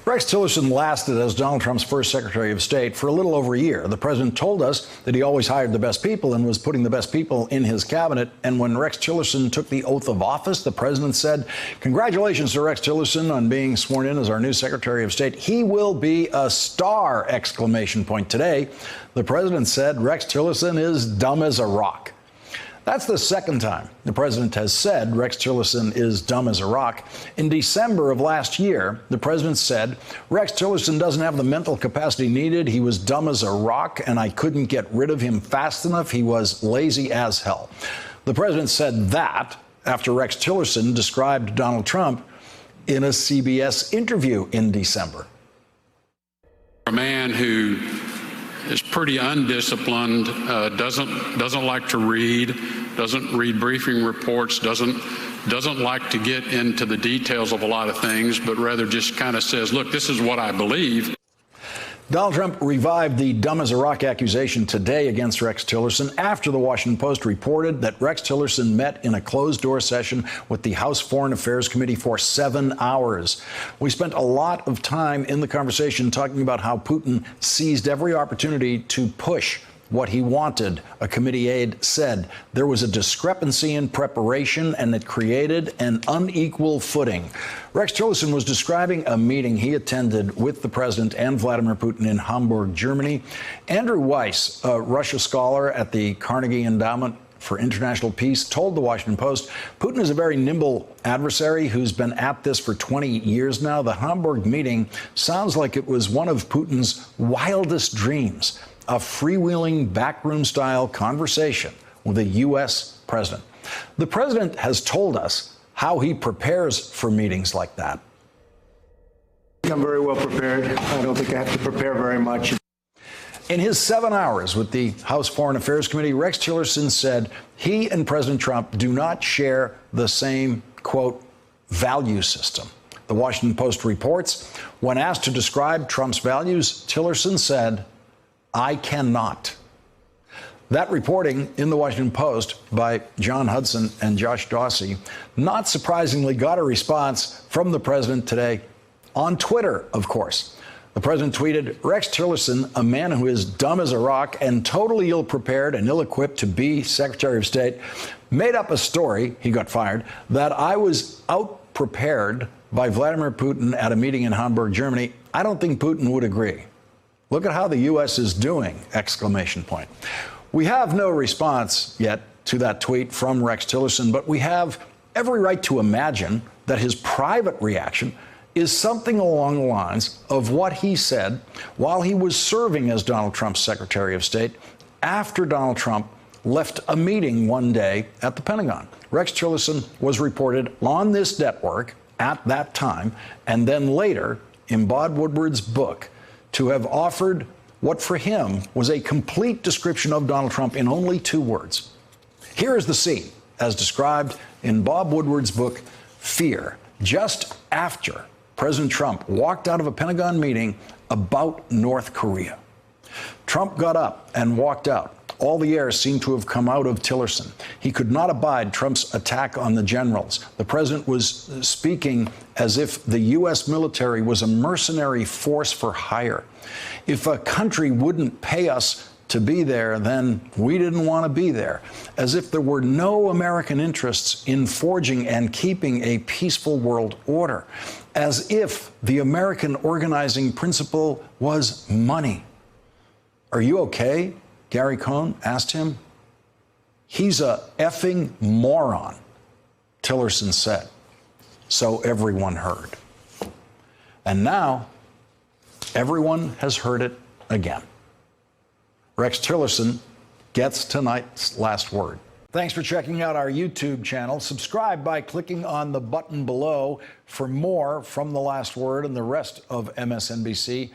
Rex Tillerson lasted as Donald Trump's first Secretary of State for a little over a year. The president told us that he always hired the best people and was putting the best people in his cabinet. And when Rex Tillerson took the oath of office, the president said, "Congratulations to Rex Tillerson on being sworn in as our new Secretary of State. He will be a star!" Exclamation point. Today, the president said Rex Tillerson is dumb as a rock. That's the second time the president has said Rex Tillerson is dumb as a rock. In December of last year, the president said Rex Tillerson doesn't have the mental capacity needed. He was dumb as a rock, and I couldn't get rid of him fast enough. He was lazy as hell. The president said that after Rex Tillerson described Donald Trump in a CBS interview in December. A man who is pretty undisciplined, doesn't like to read, doesn't read briefing reports, doesn't like to get into the details of a lot of things, but rather just kind of says, look, this is what I believe. Donald Trump revived the dumb as a rock accusation today against Rex Tillerson after the Washington Post reported that Rex Tillerson met in a closed-door session with the House Foreign Affairs Committee for 7 hours. We spent a lot of time in the conversation talking about how Putin seized every opportunity to push what he wanted. A committee aide said there was a discrepancy in preparation and it created an unequal footing. Rex Tillerson was describing a meeting he attended with the president and Vladimir Putin in Hamburg, Germany. Andrew Weiss, a Russia scholar at the Carnegie Endowment for International Peace, told the Washington Post, Putin is a very nimble adversary who's been at this for 20 years now. The Hamburg meeting sounds like it was one of Putin's wildest dreams. A freewheeling backroom-style conversation with a U.S. president. The president has told us how he prepares for meetings like that. I'm very well prepared. I don't think I have to prepare very much. In his 7 hours with the House Foreign Affairs Committee, Rex Tillerson said he and President Trump do not share the same, quote, value system. The Washington Post reports, when asked to describe Trump's values, Tillerson said, "I cannot." That reporting in the Washington Post by John Hudson and Josh Dawsey, not surprisingly, got a response from the president today on Twitter, of course. The president tweeted, Rex Tillerson, a man who is dumb as a rock and totally ill-prepared and ill-equipped to be Secretary of State, made up a story, he got fired, that I was out-prepared by Vladimir Putin at a meeting in Hamburg, Germany. I don't think Putin would agree. Look at how the U.S. is doing, exclamation point. We have no response yet to that tweet from Rex Tillerson, but we have every right to imagine that his private reaction is something along the lines of what he said while he was serving as Donald Trump's Secretary of State after Donald Trump left a meeting one day at the Pentagon. Rex Tillerson was reported on this network at that time, and then later in Bob Woodward's book, to have offered what for him was a complete description of Donald Trump in only 2 words. Here is the scene as described in Bob Woodward's book, Fear, just after President Trump walked out of a Pentagon meeting about North Korea. Trump got up and walked out. All the air seemed to have come out of Tillerson. He could not abide Trump's attack on the generals. The president was speaking as if the U.S. military was a mercenary force for hire. If a country wouldn't pay us to be there, then we didn't want to be there. As if there were no American interests in forging and keeping a peaceful world order. As if the American organizing principle was money. Are you okay? Gary Cohn asked him. He's a effing moron, Tillerson said. So everyone heard. And now, everyone has heard it again. Rex Tillerson gets tonight's last word. Thanks for checking out our YouTube channel. Subscribe by clicking on the button below for more from The Last Word and the rest of MSNBC.